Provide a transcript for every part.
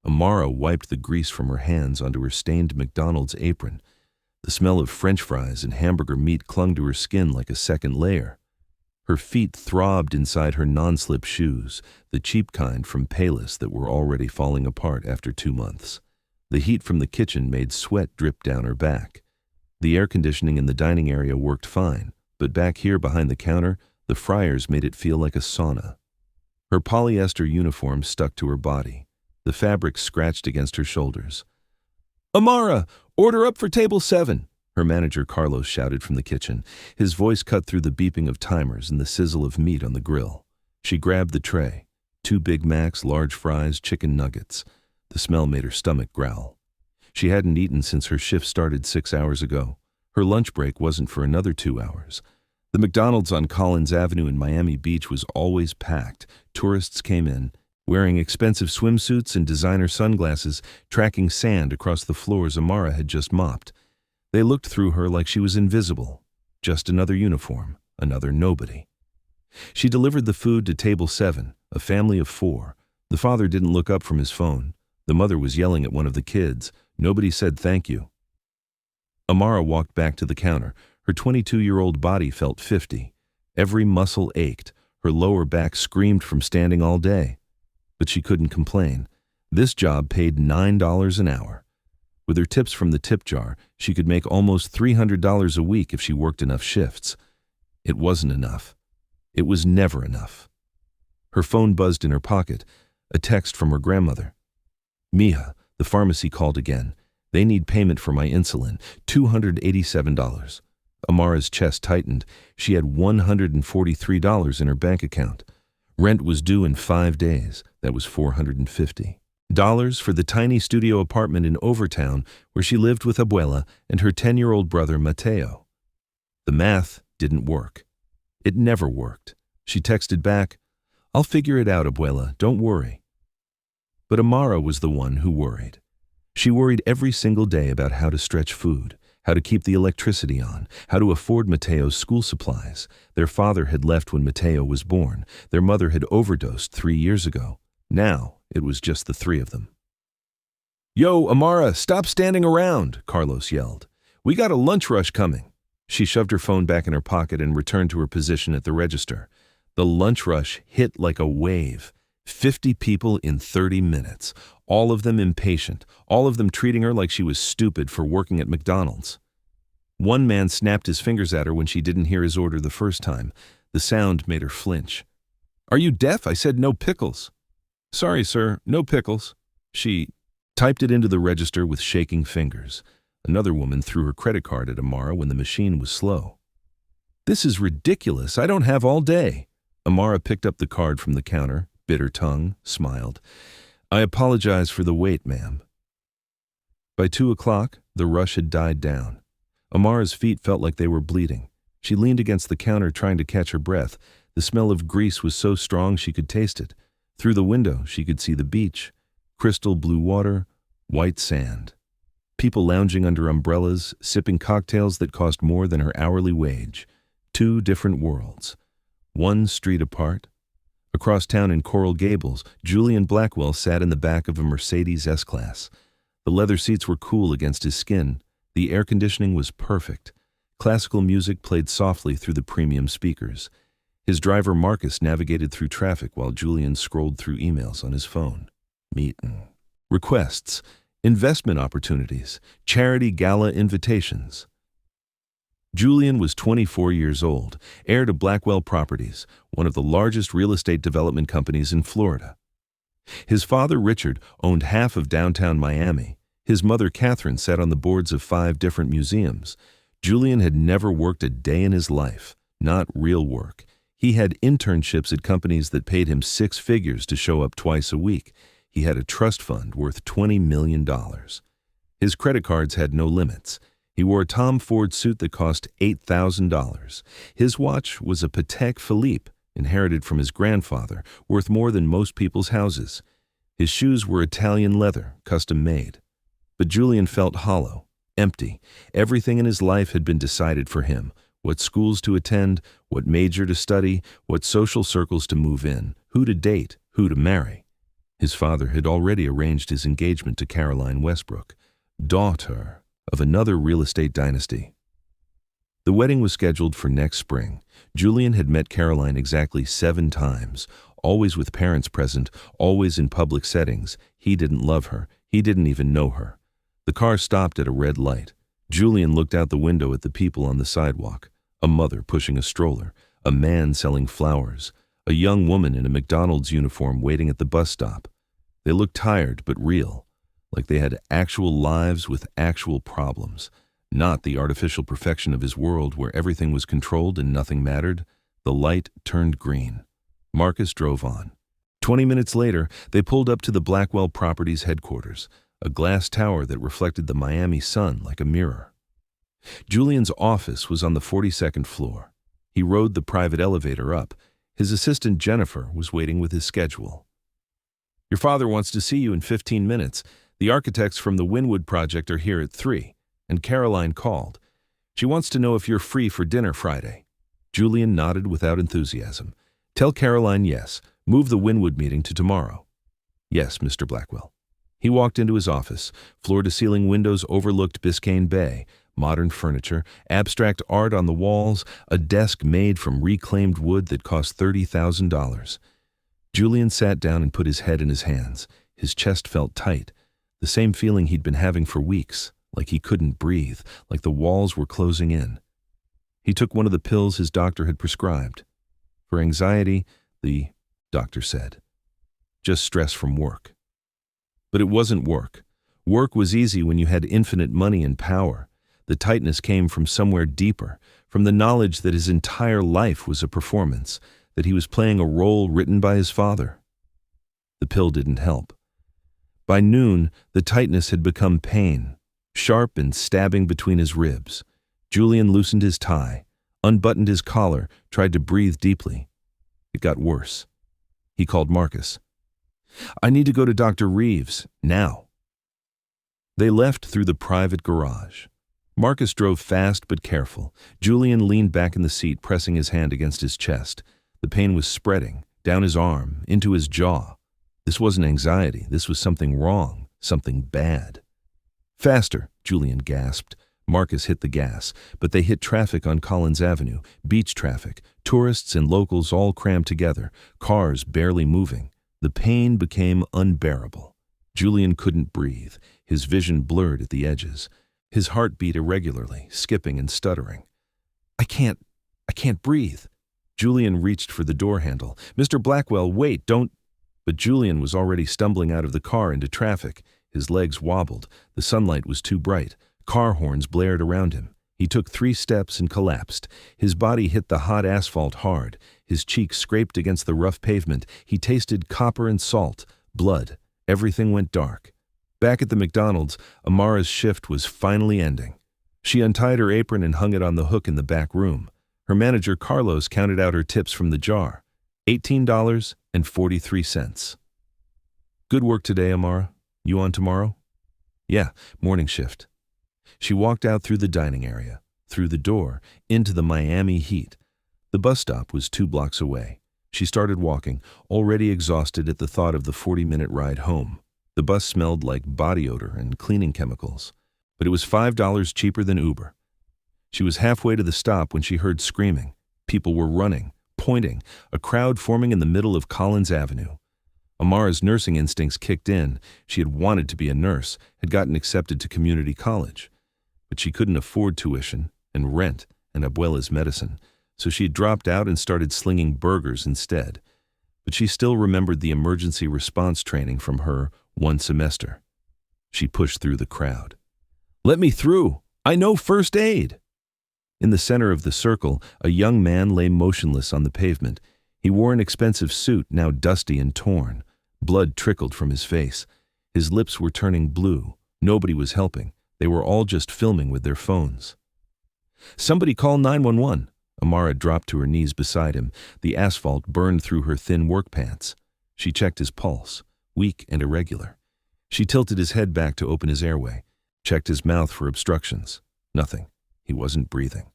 Amara wiped the grease from her hands onto her stained McDonald's apron. The smell of French fries and hamburger meat clung to her skin like a second layer. Her feet throbbed inside her non-slip shoes, the cheap kind from Payless that were already falling apart after 2 months. The heat from the kitchen made sweat drip down her back. The air conditioning in the dining area worked fine, but back here behind the counter, the fryers made it feel like a sauna. Her polyester uniform stuck to her body. The fabric scratched against her shoulders. "Amara, order up for table 7, her manager Carlos shouted from the kitchen. His voice cut through the beeping of timers and the sizzle of meat on the grill. She grabbed the tray. 2 Big Macs, large fries, chicken nuggets. The smell made her stomach growl. She hadn't eaten since her shift started 6 hours ago. Her lunch break wasn't for another 2 hours. The McDonald's on Collins Avenue in Miami Beach was always packed. Tourists came in, wearing expensive swimsuits and designer sunglasses, tracking sand across the floors Amara had just mopped. They looked through her like she was invisible. Just another uniform, another nobody. She delivered the food to table 7, a family of 4. The father didn't look up from his phone. The mother was yelling at one of the kids. Nobody said thank you. Amara walked back to the counter. Her 22-year-old body felt 50. Every muscle ached. Her lower back screamed from standing all day. But she couldn't complain. This job paid $9 an hour. With her tips from the tip jar, she could make almost $300 a week if she worked enough shifts. It wasn't enough. It was never enough. Her phone buzzed in her pocket, a text from her grandmother. "Mija, the pharmacy called again. They need payment for my insulin, $287. Amara's chest tightened. She had $143 in her bank account. Rent was due in 5 days. That was $450 for the tiny studio apartment in Overtown where she lived with Abuela and her 10-year-old brother Mateo. The math didn't work. It never worked. She texted back, "I'll figure it out, Abuela, don't worry." But Amara was the one who worried. She worried every single day about how to stretch food, how to keep the electricity on, how to afford Mateo's school supplies. Their father had left when Mateo was born. Their mother had overdosed 3 years ago. Now it was just the 3 of them. "Yo, Amara, stop standing around," Carlos yelled. "We got a lunch rush coming." She shoved her phone back in her pocket and returned to her position at the register. The lunch rush hit like a wave. 50 people in 30 minutes, all of them impatient, all of them treating her like she was stupid for working at McDonald's. One man snapped his fingers at her when she didn't hear his order the first time. The sound made her flinch. "Are you deaf? I said no pickles." "Sorry, sir, no pickles." She typed it into the register with shaking fingers. Another woman threw her credit card at Amara when the machine was slow. "This is ridiculous. I don't have all day." Amara picked up the card from the counter, bit her tongue, smiled. "I apologize for the wait, ma'am." By 2 o'clock, the rush had died down. Amara's feet felt like they were bleeding. She leaned against the counter trying to catch her breath. The smell of grease was so strong she could taste it. Through the window, she could see the beach. Crystal blue water, white sand. People lounging under umbrellas, sipping cocktails that cost more than her hourly wage. 2 different worlds. 1 street apart. Across town in Coral Gables, Julian Blackwell sat in the back of a Mercedes S-Class. The leather seats were cool against his skin. The air conditioning was perfect. Classical music played softly through the premium speakers. His driver Marcus navigated through traffic while Julian scrolled through emails on his phone. Meeting. Requests. Investment opportunities. Charity gala invitations. Julian was 24 years old, heir to Blackwell Properties, one of the largest real estate development companies in Florida. His father, Richard, owned half of downtown Miami. His mother, Catherine, sat on the boards of 5 different museums. Julian had never worked a day in his life, not real work. He had internships at companies that paid him 6 figures to show up twice a week. He had a trust fund worth $20 million. His credit cards had no limits. He wore a Tom Ford suit that cost $8,000. His watch was a Patek Philippe, inherited from his grandfather, worth more than most people's houses. His shoes were Italian leather, custom made. But Julian felt hollow, empty. Everything in his life had been decided for him. What schools to attend, what major to study, what social circles to move in, who to date, who to marry. His father had already arranged his engagement to Caroline Westbrook, daughter of another real estate dynasty. The wedding was scheduled for next spring. Julian had met Caroline exactly 7 times, always with parents present, always in public settings. He didn't love her. He didn't even know her. The car stopped at a red light. Julian looked out the window at the people on the sidewalk. A mother pushing a stroller, a man selling flowers, a young woman in a McDonald's uniform waiting at the bus stop. They looked tired but real, like they had actual lives with actual problems, not the artificial perfection of his world where everything was controlled and nothing mattered. The light turned green. Marcus drove on. 20 minutes later, they pulled up to the Blackwell Properties headquarters, a glass tower that reflected the Miami sun like a mirror. Julian's office was on the 42nd floor. He rode the private elevator up. His assistant Jennifer was waiting with his schedule. "Your father wants to see you in 15 minutes. The architects from the Wynwood project are here at 3, and Caroline called. She wants to know if you're free for dinner Friday." Julian nodded without enthusiasm. "Tell Caroline yes. Move the Wynwood meeting to tomorrow." "Yes, Mr. Blackwell." He walked into his office. Floor-to-ceiling windows overlooked Biscayne Bay, modern furniture, abstract art on the walls, a desk made from reclaimed wood that cost $30,000. Julian sat down and put his head in his hands. His chest felt tight, the same feeling he'd been having for weeks, like he couldn't breathe, like the walls were closing in. He took one of the pills his doctor had prescribed. For anxiety, the doctor said, just stress from work. But it wasn't work. Work was easy when you had infinite money and power. The tightness came from somewhere deeper, from the knowledge that his entire life was a performance, that he was playing a role written by his father. The pill didn't help. By noon, the tightness had become pain, sharp and stabbing between his ribs. Julian loosened his tie, unbuttoned his collar, tried to breathe deeply. It got worse. He called Marcus. "I need to go to Dr. Reeves, now." They left through the private garage. Marcus drove fast but careful. Julian leaned back in the seat, pressing his hand against his chest. The pain was spreading, down his arm, into his jaw. This wasn't anxiety. This was something wrong, something bad. "Faster," Julian gasped. Marcus hit the gas, but they hit traffic on Collins Avenue, beach traffic, tourists and locals all crammed together, cars barely moving. The pain became unbearable. Julian couldn't breathe. His vision blurred at the edges. His heart beat irregularly, skipping and stuttering. I can't breathe." Julian reached for the door handle. "Mr. Blackwell, wait, don't—" But Julian was already stumbling out of the car into traffic. His legs wobbled. The sunlight was too bright. Car horns blared around him. He took 3 steps and collapsed. His body hit the hot asphalt hard. His cheeks scraped against the rough pavement. He tasted copper and salt, blood. Everything went dark. Back at the McDonald's, Amara's shift was finally ending. She untied her apron and hung it on the hook in the back room. Her manager, Carlos, counted out her tips from the jar. $18.43. "Good work today, Amara. You on tomorrow?" "Yeah, morning shift." She walked out through the dining area, through the door, into the Miami heat. The bus stop was 2 blocks away. She started walking, already exhausted at the thought of the 40-minute ride home. The bus smelled like body odor and cleaning chemicals, but it was $5 cheaper than Uber. She was halfway to the stop when she heard screaming. People were running, pointing, a crowd forming in the middle of Collins Avenue. Amara's nursing instincts kicked in. She had wanted to be a nurse, had gotten accepted to community college. But she couldn't afford tuition and rent and Abuela's medicine, so she had dropped out and started slinging burgers instead. But she still remembered the emergency response training from her 1 semester. She pushed through the crowd. "Let me through! I know first aid!" In the center of the circle, a young man lay motionless on the pavement. He wore an expensive suit, now dusty and torn. Blood trickled from his face. His lips were turning blue. Nobody was helping. They were all just filming with their phones. "Somebody call 911. Amara dropped to her knees beside him. The asphalt burned through her thin work pants. She checked his pulse, weak and irregular. She tilted his head back to open his airway, checked his mouth for obstructions. Nothing. He wasn't breathing.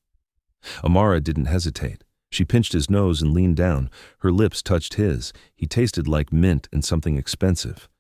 Amara didn't hesitate. She pinched his nose and leaned down. Her lips touched his. He tasted like mint and something expensive.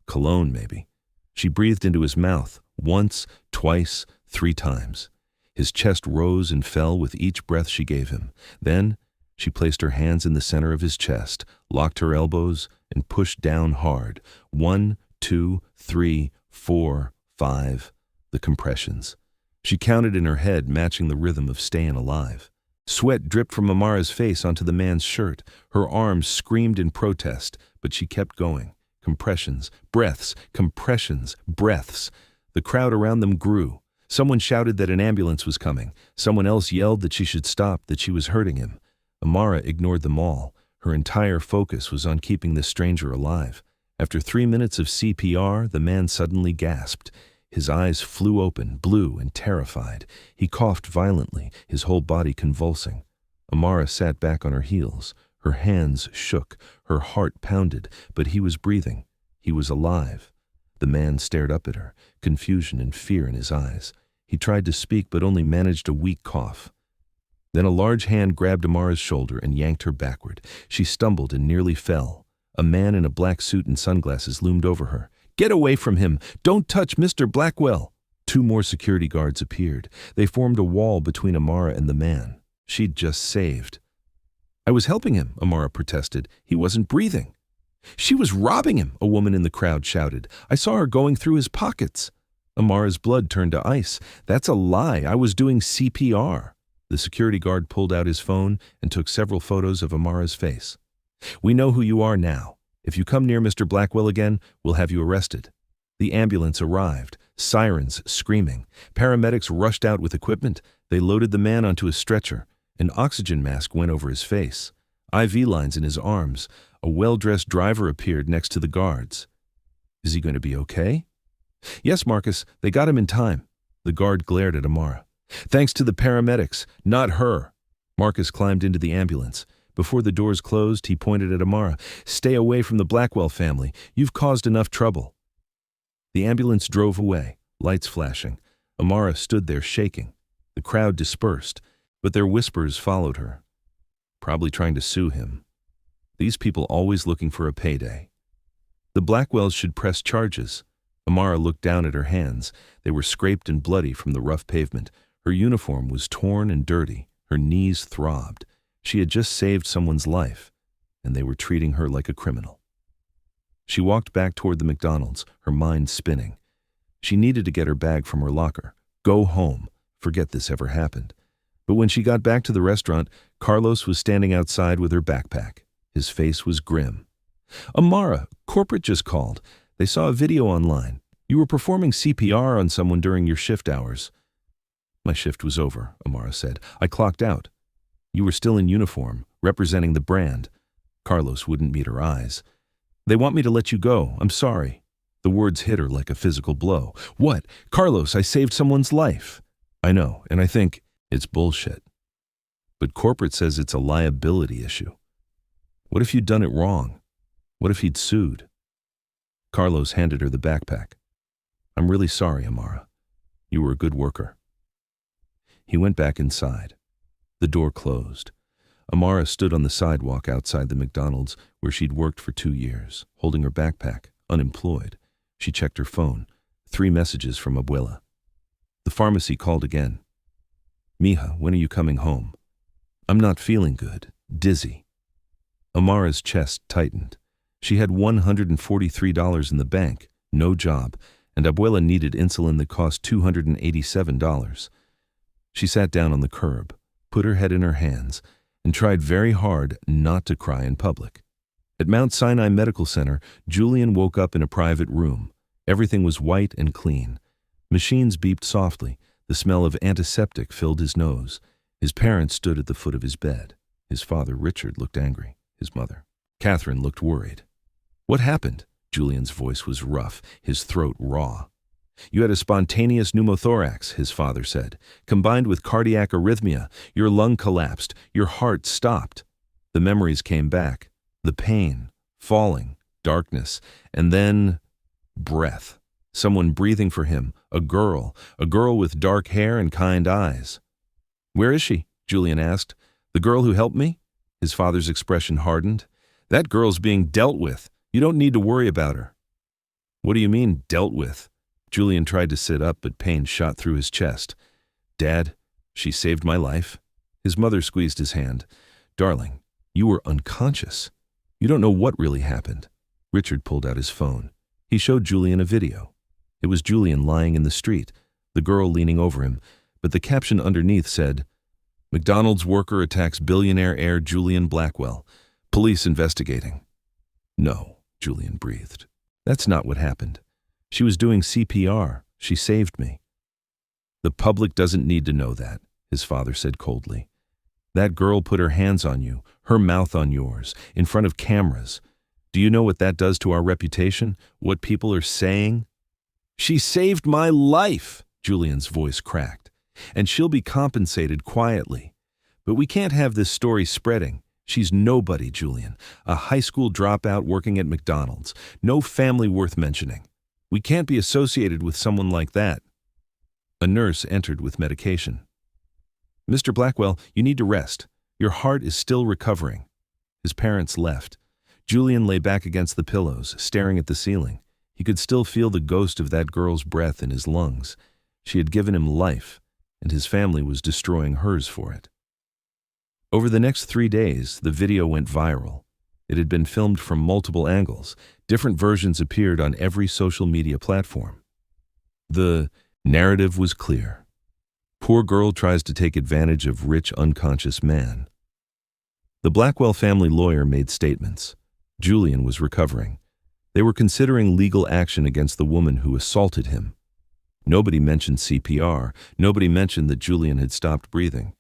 Cologne, maybe. She breathed into his mouth, once, twice, 3 times. His chest rose and fell with each breath she gave him. Then she placed her hands in the center of his chest, locked her elbows, and pushed down hard. 1, 2, 3, 4, 5. The compressions. She counted in her head, matching the rhythm of staying alive. Sweat dripped from Amara's face onto the man's shirt. Her arms screamed in protest, but she kept going. Compressions, breaths, compressions, breaths. The crowd around them grew. Someone shouted that an ambulance was coming. Someone else yelled that she should stop, that she was hurting him. Amara ignored them all. Her entire focus was on keeping this stranger alive. After 3 minutes of CPR, the man suddenly gasped. His eyes flew open, blue and terrified. He coughed violently, his whole body convulsing. Amara sat back on her heels. Her hands shook, her heart pounded, but he was breathing. He was alive. The man stared up at her, confusion and fear in his eyes. He tried to speak, but only managed a weak cough. Then a large hand grabbed Amara's shoulder and yanked her backward. She stumbled and nearly fell. A man in a black suit and sunglasses loomed over her. "Get away from him! Don't touch Mr. Blackwell!" 2 more security guards appeared. They formed a wall between Amara and the man she'd just saved. "I was helping him," Amara protested. "He wasn't breathing." "She was robbing him," a woman in the crowd shouted. "I saw her going through his pockets." Amara's blood turned to ice. "That's a lie. I was doing CPR." The security guard pulled out his phone and took several photos of Amara's face. "We know who you are now. If you come near Mr. Blackwell again, we'll have you arrested." The ambulance arrived, sirens screaming. Paramedics rushed out with equipment. They loaded the man onto a stretcher. An oxygen mask went over his face. IV lines in his arms. A well-dressed driver appeared next to the guards. "Is he going to be okay?" "Yes, Marcus, they got him in time." The guard glared at Amara. "Thanks to the paramedics, not her." Marcus climbed into the ambulance. Before the doors closed, he pointed at Amara. "Stay away from the Blackwell family. You've caused enough trouble." The ambulance drove away, lights flashing. Amara stood there shaking. The crowd dispersed, but their whispers followed her. Probably trying to sue him. These people always looking for a payday. The Blackwells should press charges. Amara looked down at her hands. They were scraped and bloody from the rough pavement. Her uniform was torn and dirty. Her knees throbbed. She had just saved someone's life, and they were treating her like a criminal. She walked back toward the McDonald's, her mind spinning. She needed to get her bag from her locker, go home, forget this ever happened. But when she got back to the restaurant, Carlos was standing outside with her backpack. His face was grim. "Amara, corporate just called. They saw a video online. You were performing CPR on someone during your shift hours." "My shift was over," Amara said. "I clocked out." "You were still in uniform, representing the brand." Carlos wouldn't meet her eyes. "They want me to let you go. I'm sorry." The words hit her like a physical blow. "What? Carlos, I saved someone's life." "I know, and I think it's bullshit. But corporate says it's a liability issue. What if you'd done it wrong? What if he'd sued?" Carlos handed her the backpack. "I'm really sorry, Amara. You were a good worker." He went back inside. The door closed. Amara stood on the sidewalk outside the McDonald's where she'd worked for 2 years, holding her backpack, unemployed. She checked her phone. 3 messages from Abuela. The pharmacy called again. "Mija, when are you coming home?" "I'm not feeling good. Dizzy." Amara's chest tightened. She had $143 in the bank, no job, and Abuela needed insulin that cost $287. She sat down on the curb, put her head in her hands, and tried very hard not to cry in public. At Mount Sinai Medical Center, Julian woke up in a private room. Everything was white and clean. Machines beeped softly. The smell of antiseptic filled his nose. His parents stood at the foot of his bed. His father, Richard, looked angry. His mother, Catherine, looked worried. "What happened?" Julian's voice was rough, his throat raw. "You had a spontaneous pneumothorax," his father said. "Combined with cardiac arrhythmia, your lung collapsed, your heart stopped." The memories came back. The pain, falling, darkness, and then breath. Someone breathing for him, a girl with dark hair and kind eyes. "Where is she?" Julian asked. The girl who helped me? His father's expression hardened. That girl's being dealt with. You don't need to worry about her. What do you mean, dealt with? Julian tried to sit up, but pain shot through his chest. Dad, she saved my life. His mother squeezed his hand. Darling, you were unconscious. You don't know what really happened. Richard pulled out his phone. He showed Julian a video. It was Julian lying in the street, the girl leaning over him, but the caption underneath said, McDonald's worker attacks billionaire heir Julian Blackwell. Police investigating. No, Julian breathed. That's not what happened. She was doing CPR. She saved me. The public doesn't need to know that, his father said coldly. That girl put her hands on you, her mouth on yours, in front of cameras. Do you know what that does to our reputation? What people are saying? She saved my life, Julian's voice cracked. And she'll be compensated quietly. But we can't have this story spreading. She's nobody, Julian. A high school dropout working at McDonald's. No family worth mentioning. We can't be associated with someone like that. A nurse entered with medication. Mr. Blackwell, you need to rest. Your heart is still recovering. His parents left. Julian lay back against the pillows, staring at the ceiling. He could still feel the ghost of that girl's breath in his lungs. She had given him life, and his family was destroying hers for it. Over the next 3 days, the video went viral. It had been filmed from multiple angles. Different versions appeared on every social media platform. The narrative was clear. Poor girl tries to take advantage of rich, unconscious man. The Blackwell family lawyer made statements. Julian was recovering. They were considering legal action against the woman who assaulted him. Nobody mentioned CPR. Nobody mentioned that Julian had stopped breathing.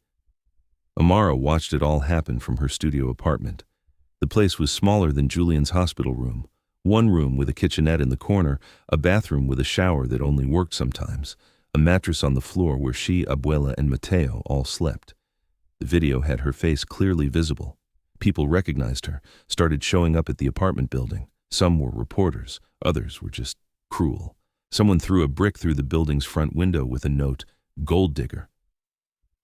Amara watched it all happen from her studio apartment. The place was smaller than Julian's hospital room. One room with a kitchenette in the corner, a bathroom with a shower that only worked sometimes, a mattress on the floor where she, Abuela, and Mateo all slept. The video had her face clearly visible. People recognized her, started showing up at the apartment building. Some were reporters, others were just cruel. Someone threw a brick through the building's front window with a note, "Gold digger."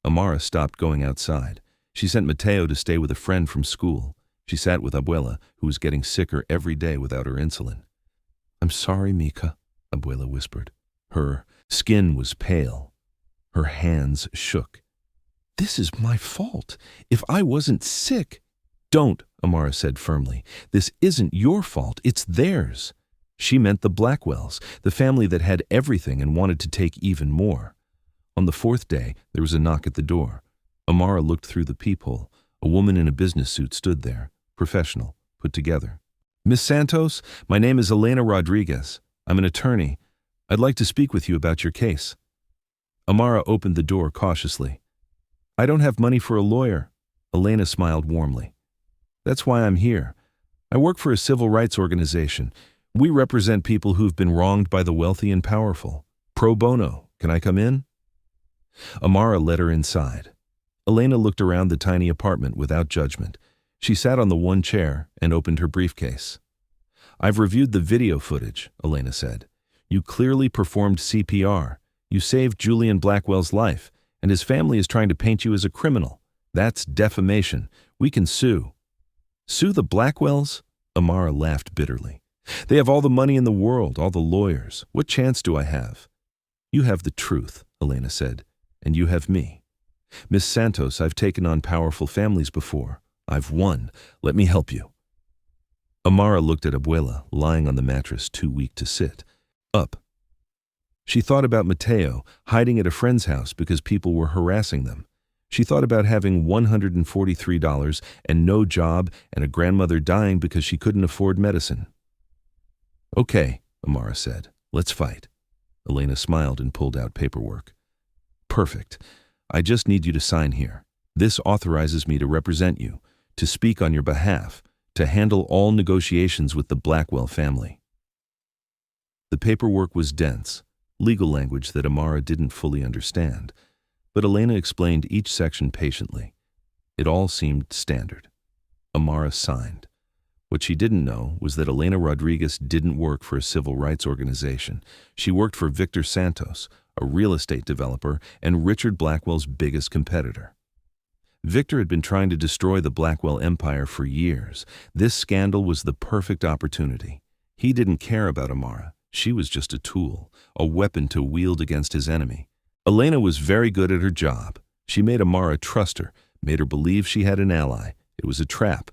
Amara stopped going outside. She sent Mateo to stay with a friend from school. She sat with Abuela, who was getting sicker every day without her insulin. "I'm sorry, Mika," Abuela whispered. Her skin was pale. Her hands shook. "This is my fault. If I wasn't sick—" "Don't," Amara said firmly. "This isn't your fault. It's theirs." She meant the Blackwells, the family that had everything and wanted to take even more. On the 4th day, there was a knock at the door. Amara looked through the peephole. A woman in a business suit stood there, professional, put together. "Miss Santos, my name is Elena Rodriguez. I'm an attorney. I'd like to speak with you about your case." Amara opened the door cautiously. "I don't have money for a lawyer." Elena smiled warmly. "That's why I'm here. I work for a civil rights organization. We represent people who've been wronged by the wealthy and powerful. Pro bono. Can I come in?" Amara led her inside. Elena looked around the tiny apartment without judgment. She sat on the one chair and opened her briefcase. "I've reviewed the video footage," Elena said. "You clearly performed CPR. You saved Julian Blackwell's life, and his family is trying to paint you as a criminal. That's defamation. We can sue." "Sue the Blackwells?" Amara laughed bitterly. "They have all the money in the world, all the lawyers. What chance do I have?" "You have the truth," Elena said, "and you have me. Miss Santos, I've taken on powerful families before. I've won. Let me help you." Amara looked at Abuela, lying on the mattress, too weak to sit. Up. She thought about Mateo, hiding at a friend's house because people were harassing them. She thought about having $143 and no job and a grandmother dying because she couldn't afford medicine. "Okay," Amara said. "Let's fight." Elena smiled and pulled out paperwork. "Perfect. I just need you to sign here. This authorizes me to represent you, to speak on your behalf, to handle all negotiations with the Blackwell family." The paperwork was dense, legal language that Amara didn't fully understand, but Elena explained each section patiently. It all seemed standard. Amara signed. What she didn't know was that Elena Rodriguez didn't work for a civil rights organization. She worked for Victor Santos, a real estate developer and Richard Blackwell's biggest competitor. Victor had been trying to destroy the Blackwell Empire for years. This scandal was the perfect opportunity. He didn't care about Amara. She was just a tool, a weapon to wield against his enemy. Elena was very good at her job. She made Amara trust her, made her believe she had an ally. It was a trap,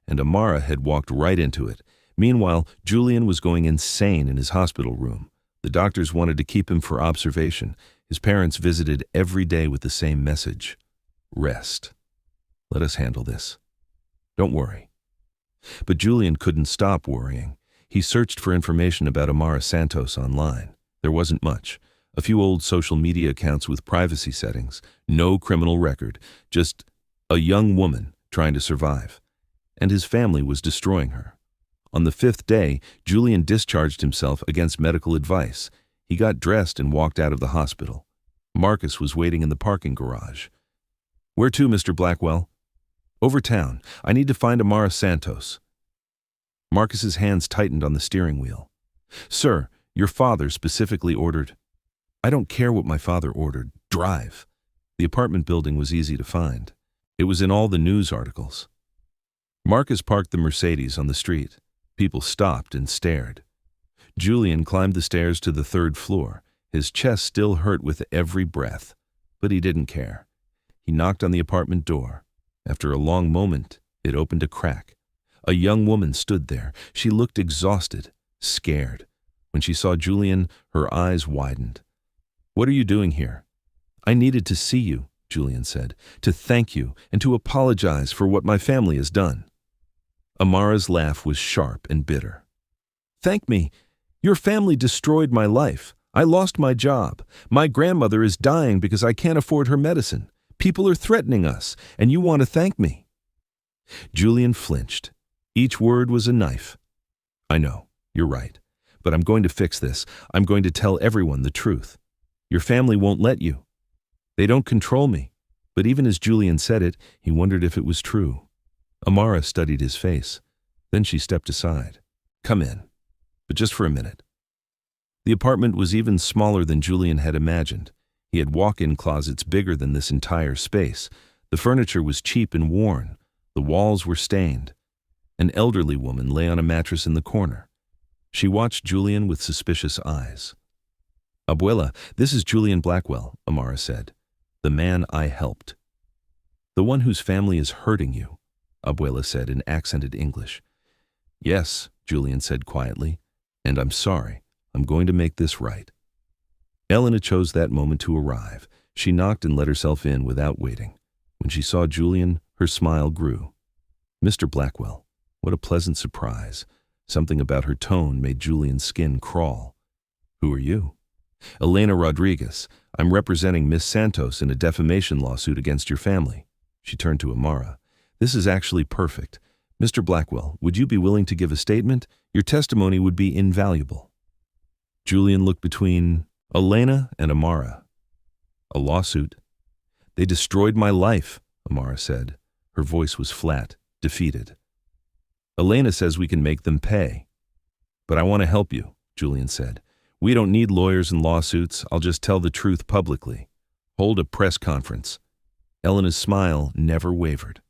and Amara had walked right into it. Meanwhile, Julian was going insane in his hospital room. The doctors wanted to keep him for observation. His parents visited every day with the same message: rest. Let us handle this. Don't worry. But Julian couldn't stop worrying. He searched for information about Amara Santos online. There wasn't much. A few old social media accounts with privacy settings, no criminal record, just a young woman trying to survive. And his family was destroying her. On the 5th day, Julian discharged himself against medical advice. He got dressed and walked out of the hospital. Marcus was waiting in the parking garage. "Where to, Mr. Blackwell?" "Over town. I need to find Amara Santos." Marcus's hands tightened on the steering wheel. "Sir, your father specifically ordered—" "I don't care what my father ordered. Drive." The apartment building was easy to find. It was in all the news articles. Marcus parked the Mercedes on the street. People stopped and stared. Julian climbed the stairs to the 3rd floor. His chest still hurt with every breath, but he didn't care. He knocked on the apartment door. After a long moment, it opened a crack. A young woman stood there. She looked exhausted, scared. When she saw Julian, her eyes widened. "What are you doing here?" "I needed to see you," Julian said, "to thank you and to apologize for what my family has done." Amara's laugh was sharp and bitter. "Thank me. Your family destroyed my life. I lost my job. My grandmother is dying because I can't afford her medicine. People are threatening us, and you want to thank me." Julian flinched. Each word was a knife. "I know, you're right. But I'm going to fix this. I'm going to tell everyone the truth. Your family won't let you. They don't control me." But even as Julian said it, he wondered if it was true. Amara studied his face. Then she stepped aside. "Come in, but just for a minute." The apartment was even smaller than Julian had imagined. He had walk-in closets bigger than this entire space. The furniture was cheap and worn. The walls were stained. An elderly woman lay on a mattress in the corner. She watched Julian with suspicious eyes. "Abuela, this is Julian Blackwell," Amara said. "The man I helped." "The one whose family is hurting you," Abuela said in accented English. "Yes," Julian said quietly, "and I'm sorry. I'm going to make this right." Elena chose that moment to arrive. She knocked and let herself in without waiting. When she saw Julian, her smile grew. "Mr. Blackwell, what a pleasant surprise." Something about her tone made Julian's skin crawl. "Who are you?" "Elena Rodriguez. I'm representing Miss Santos in a defamation lawsuit against your family." She turned to Amara. "This is actually perfect. Mr. Blackwell, would you be willing to give a statement? Your testimony would be invaluable." Julian looked between Elena and Amara. "A lawsuit? They destroyed my life," Amara said. Her voice was flat, defeated. "Elena says we can make them pay." "But I want to help you," Julian said. "We don't need lawyers and lawsuits. I'll just tell the truth publicly. Hold a press conference." Elena's smile never wavered.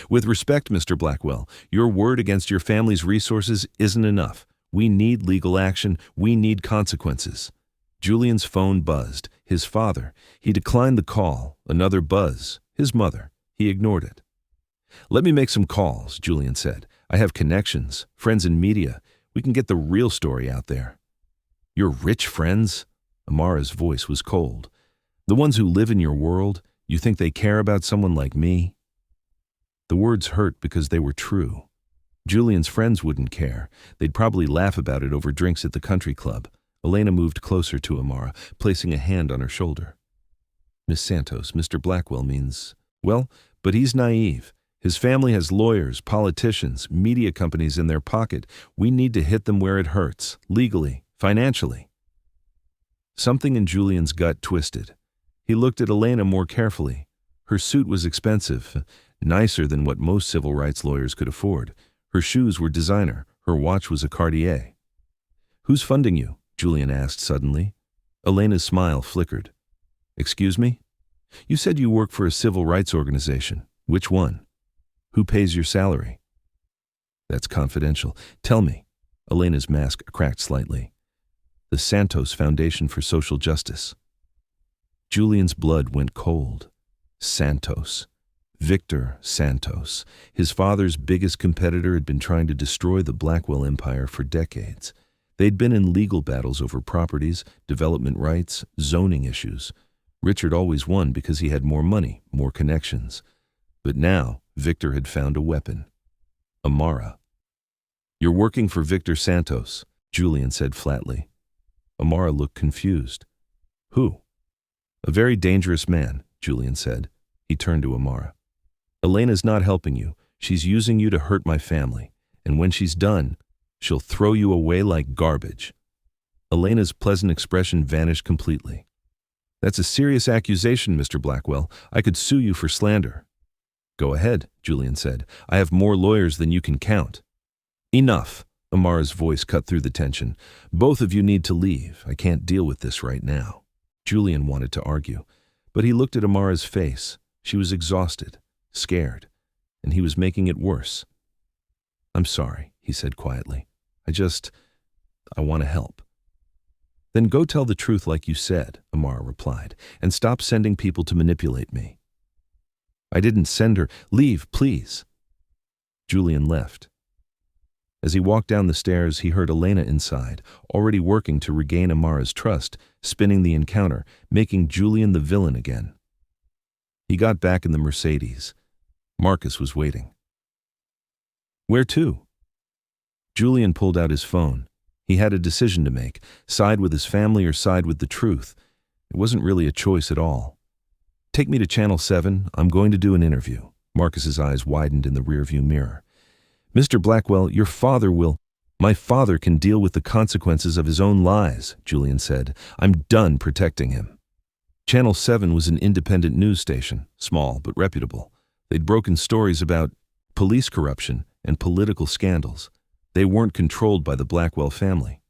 "With respect, Mr. Blackwell, your word against your family's resources isn't enough. We need legal action. We need consequences." Julian's phone buzzed. His father. He declined the call. Another buzz. His mother. He ignored it. "Let me make some calls," Julian said. "I have connections, friends in media. We can get the real story out there." "Your rich friends?" Amara's voice was cold. "The ones who live in your world? You think they care about someone like me?" The words hurt because they were true. Julian's friends wouldn't care. They'd probably laugh about it over drinks at the country club. Elena moved closer to Amara, placing a hand on her shoulder. "Miss Santos, Mr. Blackwell means... Well, but he's naive. His family has lawyers, politicians, media companies in their pocket. We need to hit them where it hurts, legally, financially." Something in Julian's gut twisted. He looked at Elena more carefully. Her suit was expensive, nicer than what most civil rights lawyers could afford. Her shoes were designer. Her watch was a Cartier. "Who's funding you?" Julian asked suddenly. Elena's smile flickered. "Excuse me? You said you work for a civil rights organization. Which one? Who pays your salary? That's confidential. Tell me. Elena's mask cracked slightly. The Santos Foundation for Social Justice. Julian's blood went cold. Santos. Victor Santos. His father's biggest competitor had been trying to destroy the Blackwell Empire for decades. They'd been in legal battles over properties, development rights, zoning issues. Richard always won because he had more money, more connections. But now, Victor had found a weapon. Amara. You're working for Victor Santos, Julian said flatly. Amara looked confused. Who? A very dangerous man, Julian said. He turned to Amara. Elena's not helping you. She's using you to hurt my family. And when she's done, she'll throw you away like garbage. Elena's pleasant expression vanished completely. That's a serious accusation, Mr. Blackwell. I could sue you for slander. Go ahead, Julian said. I have more lawyers than you can count. Enough. Amara's voice cut through the tension. Both of you need to leave. I can't deal with this right now. Julian wanted to argue, but he looked at Amara's face. She was exhausted, scared, and he was making it worse. I'm sorry, he said quietly. I want to help. Then go tell the truth like you said, Amara replied, and stop sending people to manipulate me. I didn't send her. Leave, please. Julian left. As he walked down the stairs, he heard Elena inside, already working to regain Amara's trust, spinning the encounter, making Julian the villain again. He got back in the Mercedes. Marcus was waiting. Where to? Julian pulled out his phone. He had a decision to make, side with his family or side with the truth. It wasn't really a choice at all. Take me to Channel 7. I'm going to do an interview. Marcus's eyes widened in the rearview mirror. Mr. Blackwell, your father will... My father can deal with the consequences of his own lies, Julian said. I'm done protecting him. Channel 7 was an independent news station, small but reputable. They'd broken stories about police corruption and political scandals. They weren't controlled by the Blackwell family.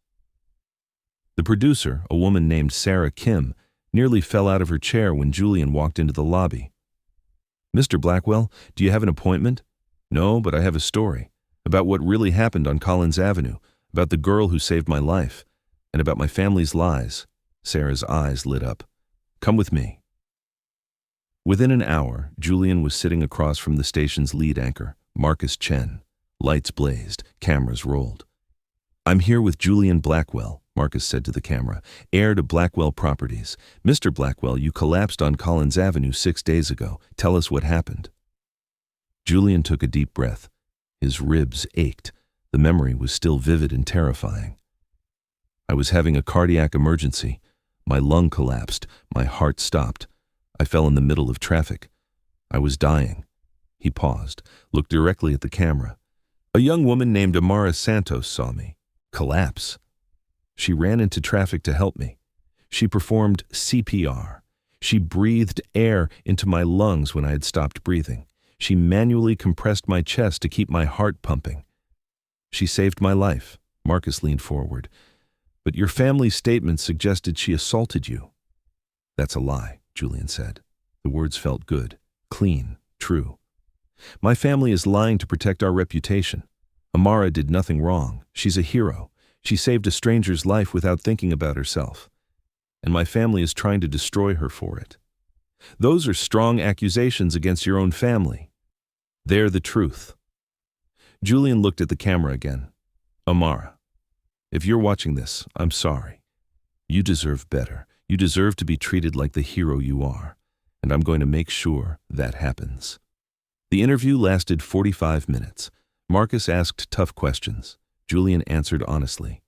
The producer, a woman named Sarah Kim, nearly fell out of her chair when Julian walked into the lobby. Mr. Blackwell, do you have an appointment? No, but I have a story. About what really happened on Collins Avenue, about the girl who saved my life, and about my family's lies. Sarah's eyes lit up. Come with me. Within an hour, Julian was sitting across from the station's lead anchor, Marcus Chen. Lights blazed, cameras rolled. I'm here with Julian Blackwell, Marcus said to the camera, heir to Blackwell Properties. Mr. Blackwell, you collapsed on Collins Avenue 6 days ago. Tell us what happened. Julian took a deep breath. His ribs ached. The memory was still vivid and terrifying. I was having a cardiac emergency. My lung collapsed. My heart stopped. I fell in the middle of traffic. I was dying. He paused, looked directly at the camera. A young woman named Amara Santos saw me. Collapse. She ran into traffic to help me. She performed CPR. She breathed air into my lungs when I had stopped breathing. She manually compressed my chest to keep my heart pumping. She saved my life. Marcus leaned forward. But your family's statement suggested she assaulted you. That's a lie, Julian said. The words felt good, clean, true. My family is lying to protect our reputation. Amara did nothing wrong. She's a hero. She saved a stranger's life without thinking about herself. And my family is trying to destroy her for it. Those are strong accusations against your own family. They're the truth. Julian looked at the camera again. Amara, if you're watching this, I'm sorry. You deserve better. You deserve to be treated like the hero you are. And I'm going to make sure that happens. The interview lasted 45 minutes. Marcus asked tough questions. Julian answered honestly.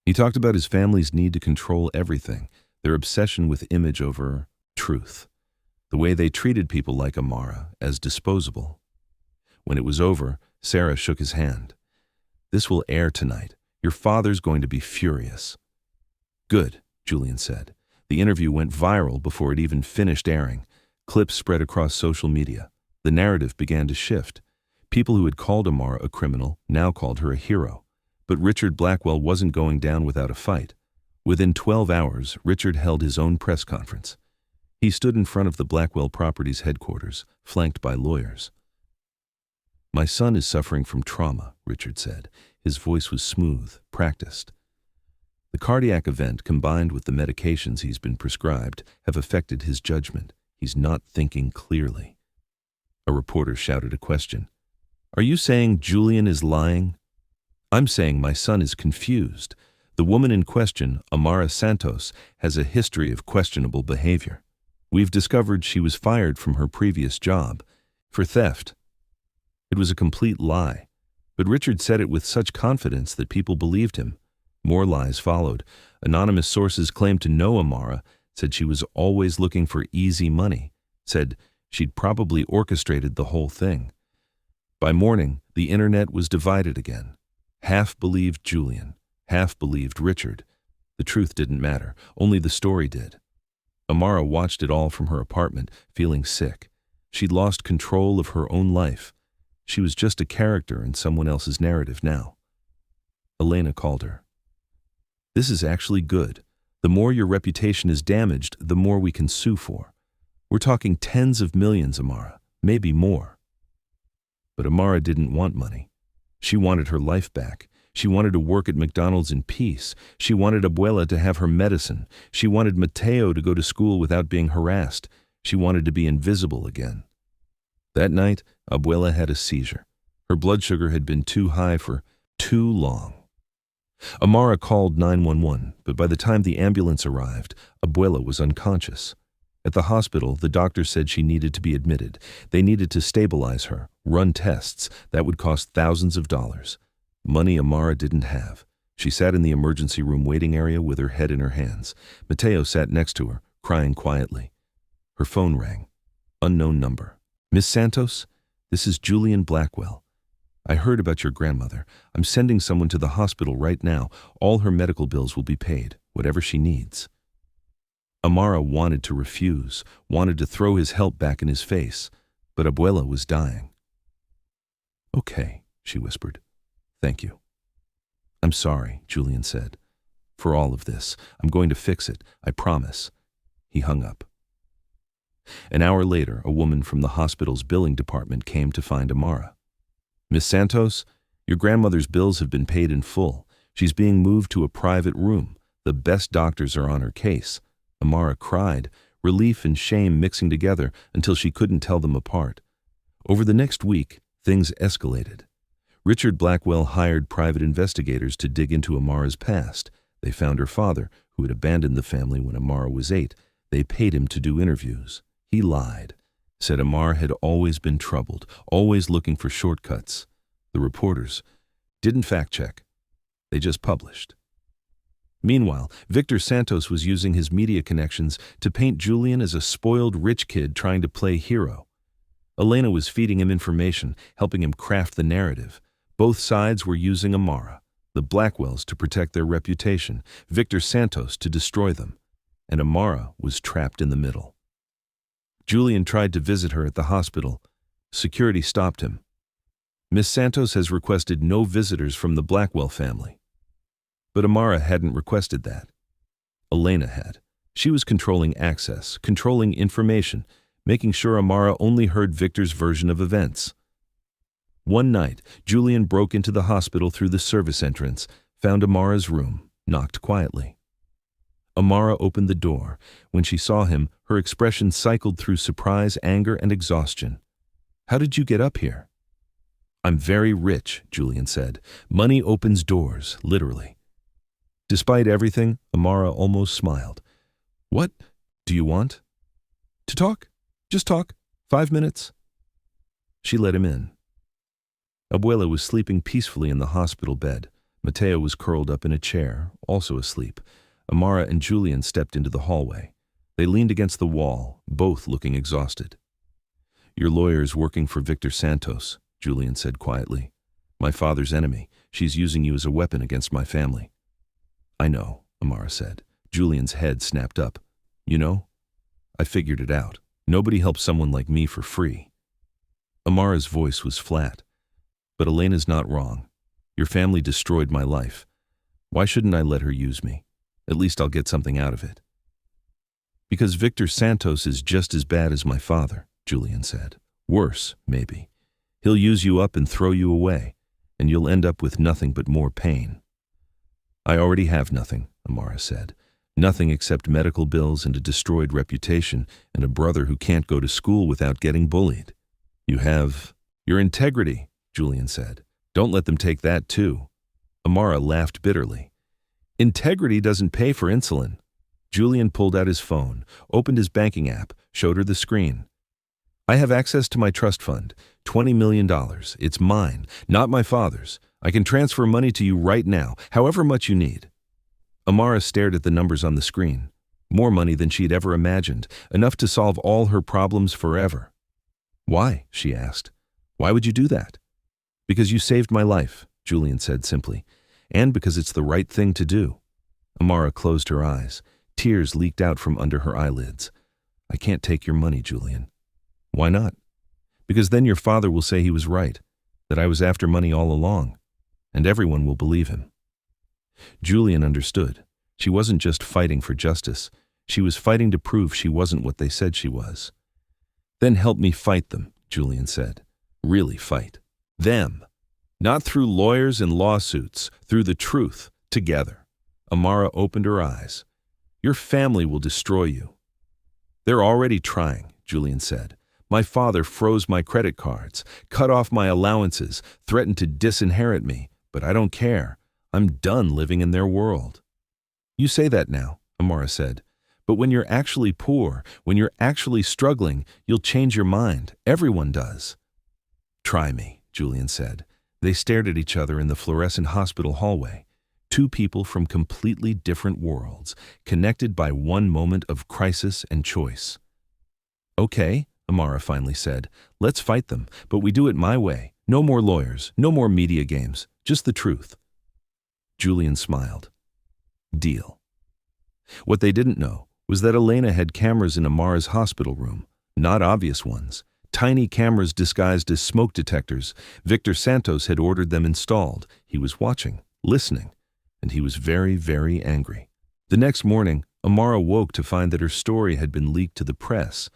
He talked about his family's need to control everything, their obsession with image over truth, the way they treated people like Amara as disposable. When it was over, Sarah shook his hand. This will air tonight. Your father's going to be furious. Good, Julian said. The interview went viral before it even finished airing. Clips spread across social media. The narrative began to shift. People who had called Amara a criminal now called her a hero. But Richard Blackwell wasn't going down without a fight. Within 12 hours, Richard held his own press conference. He stood in front of the Blackwell Properties headquarters, flanked by lawyers. My son is suffering from trauma, Richard said. His voice was smooth, practiced. The cardiac event, combined with the medications he's been prescribed, have affected his judgment. He's not thinking clearly. A reporter shouted a question. Are you saying Julian is lying? I'm saying my son is confused. The woman in question, Amara Santos, has a history of questionable behavior. We've discovered she was fired from her previous job for theft. It was a complete lie, but Richard said it with such confidence that people believed him. More lies followed. Anonymous sources claimed to know Amara, said she was always looking for easy money, said she'd probably orchestrated the whole thing. By morning, the internet was divided again. Half believed Julian, half believed Richard. The truth didn't matter, only the story did. Amara watched it all from her apartment, feeling sick. She'd lost control of her own life. She was just a character in someone else's narrative now. Elena called her. This is actually good. The more your reputation is damaged, the more we can sue for. We're talking tens of millions, Amara, maybe more. But Amara didn't want money. She wanted her life back. She wanted to work at McDonald's in peace. She wanted Abuela to have her medicine. She wanted Mateo to go to school without being harassed. She wanted to be invisible again. That night, Abuela had a seizure. Her blood sugar had been too high for too long. Amara called 911, but by the time the ambulance arrived, Abuela was unconscious. At the hospital, the doctor said she needed to be admitted. They needed to stabilize her, run tests. That would cost thousands of dollars. Money Amara didn't have. She sat in the emergency room waiting area with her head in her hands. Mateo sat next to her, crying quietly. Her phone rang. Unknown number. Miss Santos, this is Julian Blackwell. I heard about your grandmother. I'm sending someone to the hospital right now. All her medical bills will be paid, whatever she needs. Amara wanted to refuse, wanted to throw his help back in his face, but Abuela was dying. Okay, she whispered. Thank you. I'm sorry, Julian said. For all of this, I'm going to fix it, I promise. He hung up. An hour later, a woman from the hospital's billing department came to find Amara. Miss Santos, your grandmother's bills have been paid in full. She's being moved to a private room. The best doctors are on her case. Amara cried, relief and shame mixing together until she couldn't tell them apart. Over the next week, things escalated. Richard Blackwell hired private investigators to dig into Amara's past. They found her father, who had abandoned the family when Amara was 8. They paid him to do interviews. He lied, said Amara had always been troubled, always looking for shortcuts. The reporters didn't fact-check. They just published. Meanwhile, Victor Santos was using his media connections to paint Julian as a spoiled rich kid trying to play hero. Elena was feeding him information, helping him craft the narrative. Both sides were using Amara, the Blackwells to protect their reputation, Victor Santos to destroy them, and Amara was trapped in the middle. Julian tried to visit her at the hospital. Security stopped him. Miss Santos has requested no visitors from the Blackwell family. But Amara hadn't requested that. Elena had. She was controlling access, controlling information, making sure Amara only heard Victor's version of events. One night, Julian broke into the hospital through the service entrance, found Amara's room, knocked quietly. Amara opened the door. When she saw him, her expression cycled through surprise, anger, and exhaustion. How did you get up here? I'm very rich, Julian said. Money opens doors, literally. Despite everything, Amara almost smiled. What do you want? To talk? Just talk. 5 minutes. She let him in. Abuela was sleeping peacefully in the hospital bed. Mateo was curled up in a chair, also asleep. Amara and Julian stepped into the hallway. They leaned against the wall, both looking exhausted. Your lawyer's working for Victor Santos, Julian said quietly. My father's enemy. She's using you as a weapon against my family. I know, Amara said. Julian's head snapped up. You know? I figured it out. Nobody helps someone like me for free. Amara's voice was flat. But Elena's not wrong. Your family destroyed my life. Why shouldn't I let her use me? At least I'll get something out of it. Because Victor Santos is just as bad as my father, Julian said. Worse, maybe. He'll use you up and throw you away, and you'll end up with nothing but more pain." "I already have nothing," Amara said. "Nothing except medical bills and a destroyed reputation and a brother who can't go to school without getting bullied." "You have your integrity," Julian said. "Don't let them take that too." Amara laughed bitterly. "Integrity doesn't pay for insulin." Julian pulled out his phone, opened his banking app, showed her the screen. "I have access to my trust fund, $20 million. It's mine, not my father's. I can transfer money to you right now, however much you need." Amara stared at the numbers on the screen. More money than she had ever imagined, enough to solve all her problems forever. "Why?" she asked. "Why would you do that?" "Because you saved my life," Julian said simply, "and because it's the right thing to do." Amara closed her eyes. Tears leaked out from under her eyelids. "I can't take your money, Julian." "Why not?" "Because then your father will say he was right, that I was after money all along, and everyone will believe him." Julian understood. She wasn't just fighting for justice. She was fighting to prove she wasn't what they said she was. "Then help me fight them," Julian said. "Really fight. Them. Not through lawyers and lawsuits, through the truth, together." Amara opened her eyes. "Your family will destroy you." "They're already trying," Julian said. "My father froze my credit cards, cut off my allowances, threatened to disinherit me, but I don't care. I'm done living in their world." "You say that now," Amara said. "But when you're actually poor, when you're actually struggling, you'll change your mind. Everyone does." "Try me," Julian said. They stared at each other in the fluorescent hospital hallway. Two people from completely different worlds, connected by one moment of crisis and choice. "Okay," Amara finally said. "Let's fight them, but we do it my way. No more lawyers, no more media games, just the truth." Julian smiled. Deal. What they didn't know was that Elena had cameras in Amara's hospital room, not obvious ones. Tiny cameras disguised as smoke detectors. Victor Santos had ordered them installed. He was watching, listening, and he was very, very angry. The next morning, Amara woke to find that her story had been leaked to the press.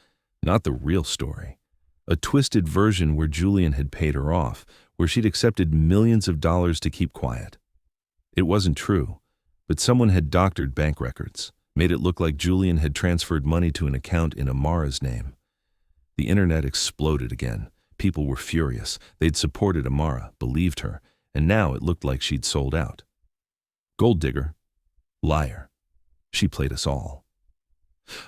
Not the real story. A twisted version where Julian had paid her off, where she'd accepted millions of dollars to keep quiet. It wasn't true, but someone had doctored bank records, made it look like Julian had transferred money to an account in Amara's name. The internet exploded again. People were furious. They'd supported Amara, believed her, and now it looked like she'd sold out. Gold digger. Liar. She played us all.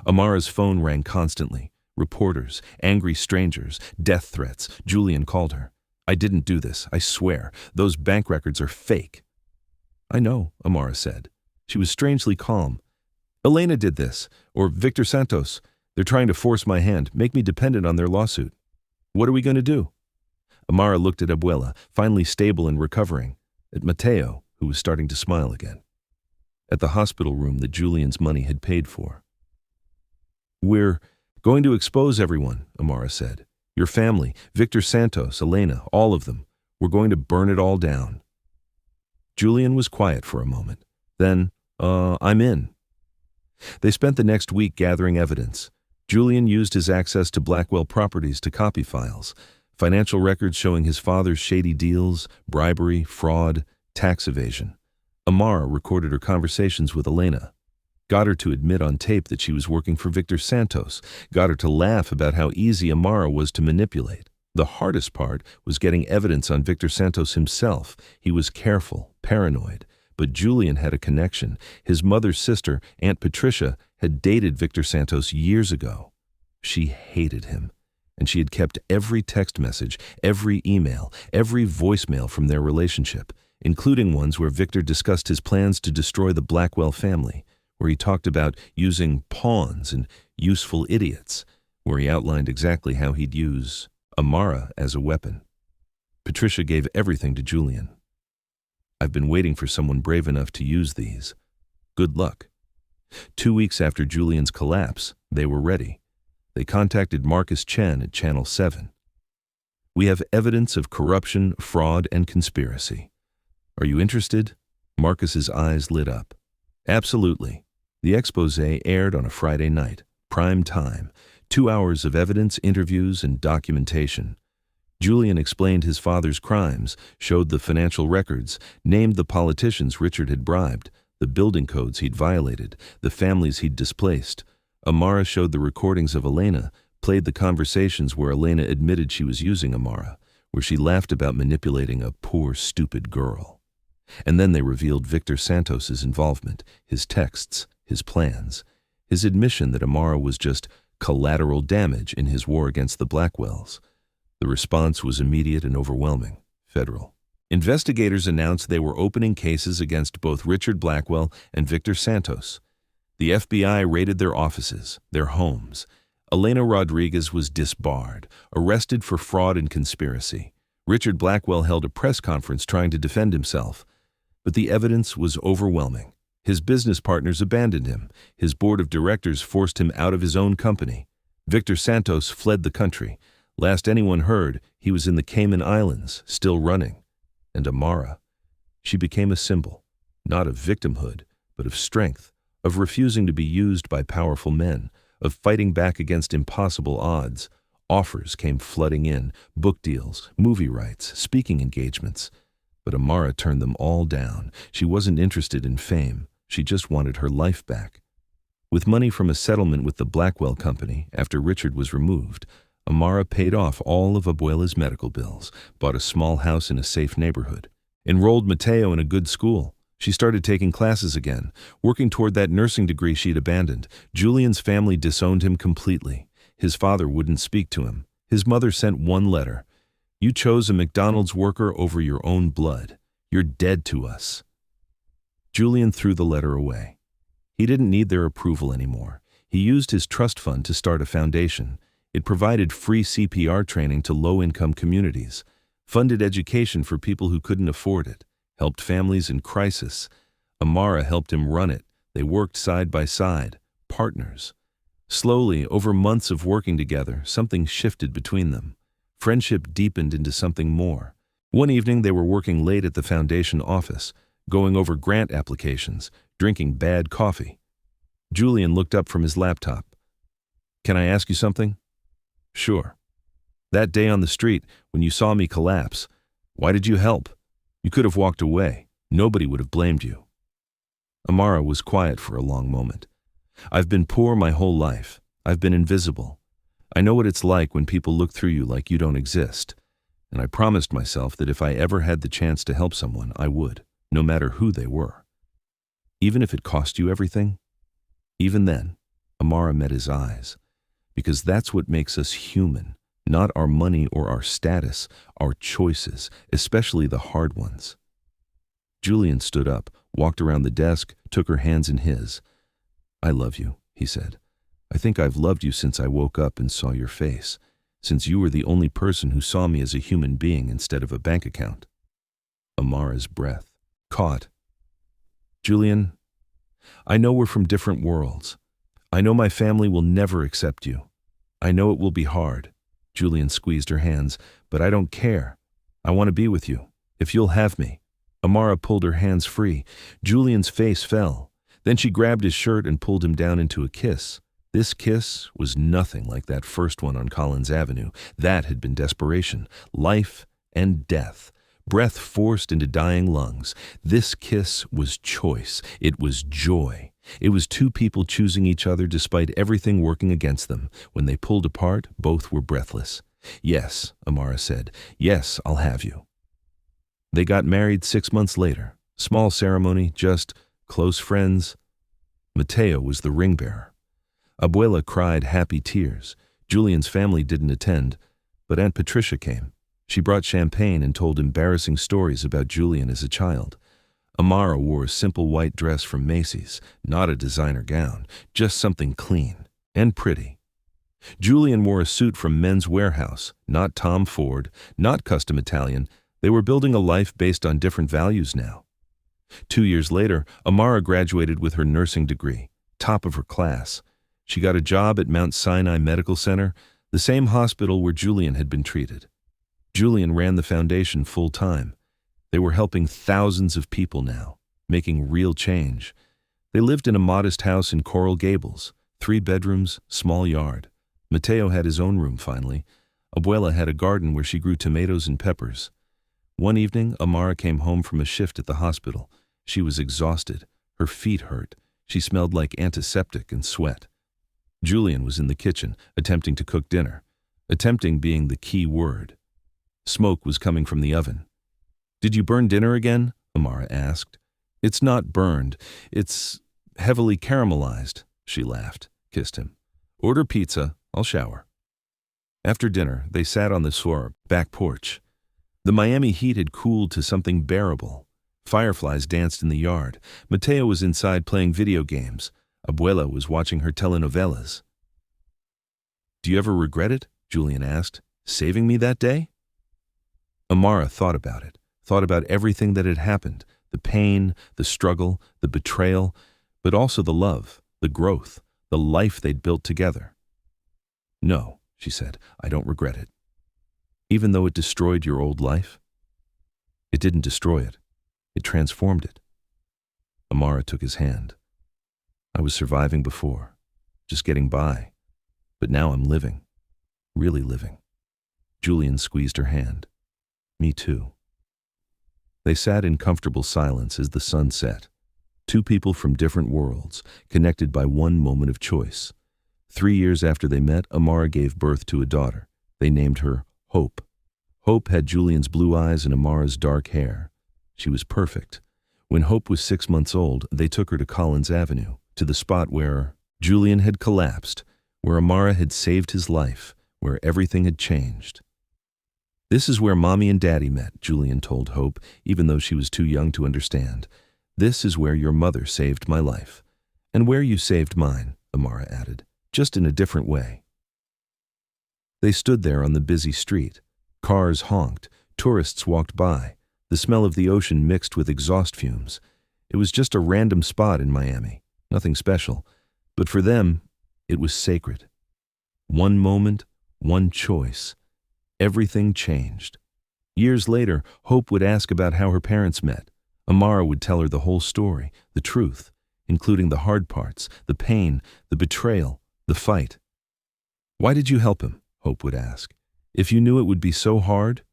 Amara's phone rang constantly. Reporters, angry strangers, death threats. Julian called her. "I didn't do this, I swear. Those bank records are fake." "I know," Amara said. She was strangely calm. "Elena did this, or Victor Santos. They're trying to force my hand, make me dependent on their lawsuit. What are we going to do?" Amara looked at Abuela, finally stable and recovering, at Mateo, who was starting to smile again, at the hospital room that Julian's money had paid for. "We're going to expose everyone," Amara said. "Your family, Victor Santos, Elena, all of them. We're going to burn it all down." Julian was quiet for a moment. Then, I'm in." They spent the next week gathering evidence. Julian used his access to Blackwell Properties to copy files, financial records showing his father's shady deals, bribery, fraud, tax evasion. Amara recorded her conversations with Elena, got her to admit on tape that she was working for Victor Santos, got her to laugh about how easy Amara was to manipulate. The hardest part was getting evidence on Victor Santos himself. He was careful, paranoid, but Julian had a connection. His mother's sister, Aunt Patricia, had dated Victor Santos years ago. She hated him, and she had kept every text message, every email, every voicemail from their relationship, including ones where Victor discussed his plans to destroy the Blackwell family, where he talked about using pawns and useful idiots, where he outlined exactly how he'd use Amara as a weapon. Patricia gave everything to Julian. "I've been waiting for someone brave enough to use these. Good luck." 2 weeks after Julian's collapse, they were ready. They contacted Marcus Chen at Channel 7. "We have evidence of corruption, fraud, and conspiracy. Are you interested?" Marcus's eyes lit up. "Absolutely." The expose aired on a Friday night, prime time, 2 hours of evidence, interviews, and documentation. Julian explained his father's crimes, showed the financial records, named the politicians Richard had bribed, the building codes he'd violated, the families he'd displaced. Amara showed the recordings of Elena, played the conversations where Elena admitted she was using Amara, where she laughed about manipulating a poor, stupid girl. And then they revealed Victor Santos's involvement, his texts, his plans, his admission that Amara was just collateral damage in his war against the Blackwells. The response was immediate and overwhelming. Federal. Investigators announced they were opening cases against both Richard Blackwell and Victor Santos. The FBI raided their offices, their homes. Elena Rodriguez was disbarred, arrested for fraud and conspiracy. Richard Blackwell held a press conference trying to defend himself. But the evidence was overwhelming. His business partners abandoned him. His board of directors forced him out of his own company. Victor Santos fled the country. Last anyone heard, he was in the Cayman Islands, still running. And Amara, she became a symbol, not of victimhood, but of strength, of refusing to be used by powerful men, of fighting back against impossible odds. Offers came flooding in, book deals, movie rights, speaking engagements. But Amara turned them all down. She wasn't interested in fame. She just wanted her life back. With money from a settlement with the Blackwell Company, after Richard was removed, Amara paid off all of Abuela's medical bills, bought a small house in a safe neighborhood, enrolled Mateo in a good school. She started taking classes again, working toward that nursing degree she'd abandoned. Julian's family disowned him completely. His father wouldn't speak to him. His mother sent one letter. "You chose a McDonald's worker over your own blood. You're dead to us." Julian threw the letter away. He didn't need their approval anymore. He used his trust fund to start a foundation. It provided free CPR training to low-income communities, funded education for people who couldn't afford it, helped families in crisis. Amara helped him run it. They worked side by side, partners. Slowly, over months of working together, something shifted between them. Friendship deepened into something more. One evening, they were working late at the foundation office, going over grant applications, drinking bad coffee. Julian looked up from his laptop. "Can I ask you something?" "Sure." "That day on the street, when you saw me collapse, why did you help? You could have walked away. Nobody would have blamed you." Amara was quiet for a long moment. "I've been poor my whole life. I've been invisible. I know what it's like when people look through you like you don't exist. And I promised myself that if I ever had the chance to help someone, I would, no matter who they were. Even if it cost you everything." Even then, Amara met his eyes. Because that's what makes us human, not our money or our status, our choices, especially the hard ones. Julian stood up, walked around the desk, took her hands in his. "I love you," he said. "I think I've loved you since I woke up and saw your face, since you were the only person who saw me as a human being instead of a bank account." Amara's breath caught. "Julian, I know we're from different worlds. I know my family will never accept you. I know it will be hard." Julian squeezed her hands. "But I don't care. I want to be with you, if you'll have me." Amara pulled her hands free. Julian's face fell. Then she grabbed his shirt and pulled him down into a kiss. This kiss was nothing like that first one on Collins Avenue. That had been desperation, life and death, breath forced into dying lungs. This kiss was choice. It was joy. It was two people choosing each other despite everything working against them. When they pulled apart, both were breathless. "Yes," Amara said. "Yes, I'll have you." They got married 6 months later. Small ceremony, just close friends. Mateo was the ring bearer. Abuela cried happy tears. Julian's family didn't attend, but Aunt Patricia came. She brought champagne and told embarrassing stories about Julian as a child. Amara wore a simple white dress from Macy's, not a designer gown, just something clean and pretty. Julian wore a suit from Men's Warehouse, not Tom Ford, not custom Italian. They were building a life based on different values now. 2 years later, Amara graduated with her nursing degree, top of her class. She got a job at Mount Sinai Medical Center, the same hospital where Julian had been treated. Julian ran the foundation full-time. They were helping thousands of people now, making real change. They lived in a modest house in Coral Gables, 3 bedrooms, small yard. Mateo had his own room finally. Abuela had a garden where she grew tomatoes and peppers. One evening, Amara came home from a shift at the hospital. She was exhausted. Her feet hurt. She smelled like antiseptic and sweat. Julian was in the kitchen, attempting to cook dinner. Attempting being the key word. Smoke was coming from the oven. "Did you burn dinner again?" Amara asked. "It's not burned. It's heavily caramelized." She laughed, kissed him. "Order pizza. I'll shower." After dinner, they sat on the back porch. The Miami heat had cooled to something bearable. Fireflies danced in the yard. Mateo was inside playing video games. Abuela was watching her telenovelas. "Do you ever regret it?" Julian asked. "Saving me that day?" Amara thought about it, thought about everything that had happened, the pain, the struggle, the betrayal, but also the love, the growth, the life they'd built together. "No," she said, "I don't regret it." "Even though it destroyed your old life?" "It didn't destroy it. It transformed it." Amara took his hand. "I was surviving before, just getting by, but now I'm living, really living." Julian squeezed her hand. "Me too." They sat in comfortable silence as the sun set. Two people from different worlds, connected by one moment of choice. 3 years after they met, Amara gave birth to a daughter. They named her Hope. Hope had Julian's blue eyes and Amara's dark hair. She was perfect. When Hope was 6 months old, they took her to Collins Avenue, to the spot where Julian had collapsed, where Amara had saved his life, where everything had changed. "This is where Mommy and Daddy met," Julian told Hope, even though she was too young to understand. "This is where your mother saved my life. And where you saved mine," Amara added, "just in a different way." They stood there on the busy street. Cars honked. Tourists walked by. The smell of the ocean mixed with exhaust fumes. It was just a random spot in Miami. Nothing special. But for them, it was sacred. One moment, one choice. Everything changed. Years later, Hope would ask about how her parents met. Amara would tell her the whole story, the truth, including the hard parts, the pain, the betrayal, the fight. "Why did you help him?" Hope would ask. "If you knew it would be so hard?"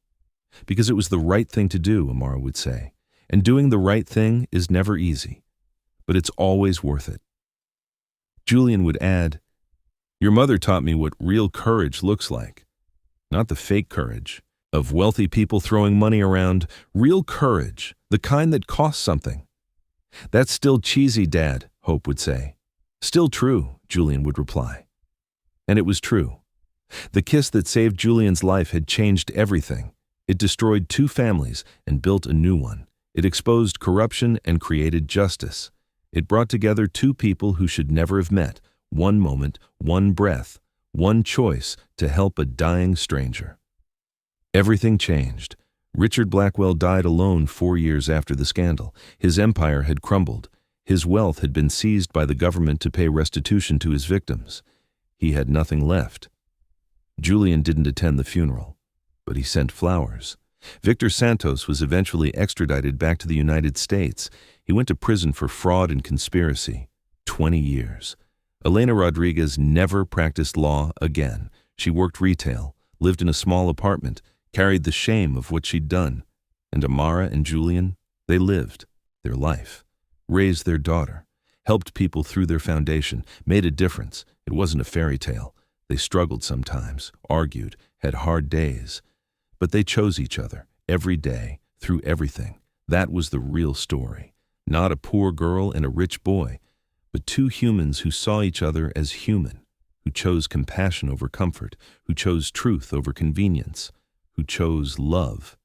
"Because it was the right thing to do," Amara would say. "And doing the right thing is never easy. But it's always worth it." Julian would add, "Your mother taught me what real courage looks like. Not the fake courage of wealthy people throwing money around. Real courage, the kind that costs something." "That's still cheesy, Dad," Hope would say. "Still true," Julian would reply. And it was true. The kiss that saved Julian's life had changed everything. It destroyed 2 families and built a new one. It exposed corruption and created justice. It brought together 2 people who should never have met. One moment, one breath, one choice to help a dying stranger. Everything changed. Richard Blackwell died alone 4 years after the scandal. His empire had crumbled. His wealth had been seized by the government to pay restitution to his victims. He had nothing left. Julian didn't attend the funeral, but he sent flowers. Victor Santos was eventually extradited back to the United States. He went to prison for fraud and conspiracy. 20 years. Elena Rodriguez never practiced law again. She worked retail, lived in a small apartment, carried the shame of what she'd done. And Amara and Julian, they lived their life, raised their daughter, helped people through their foundation, made a difference. It wasn't a fairy tale. They struggled sometimes, argued, had hard days. But they chose each other, every day, through everything. That was the real story. Not a poor girl and a rich boy, but 2 humans who saw each other as human, who chose compassion over comfort, who chose truth over convenience, who chose love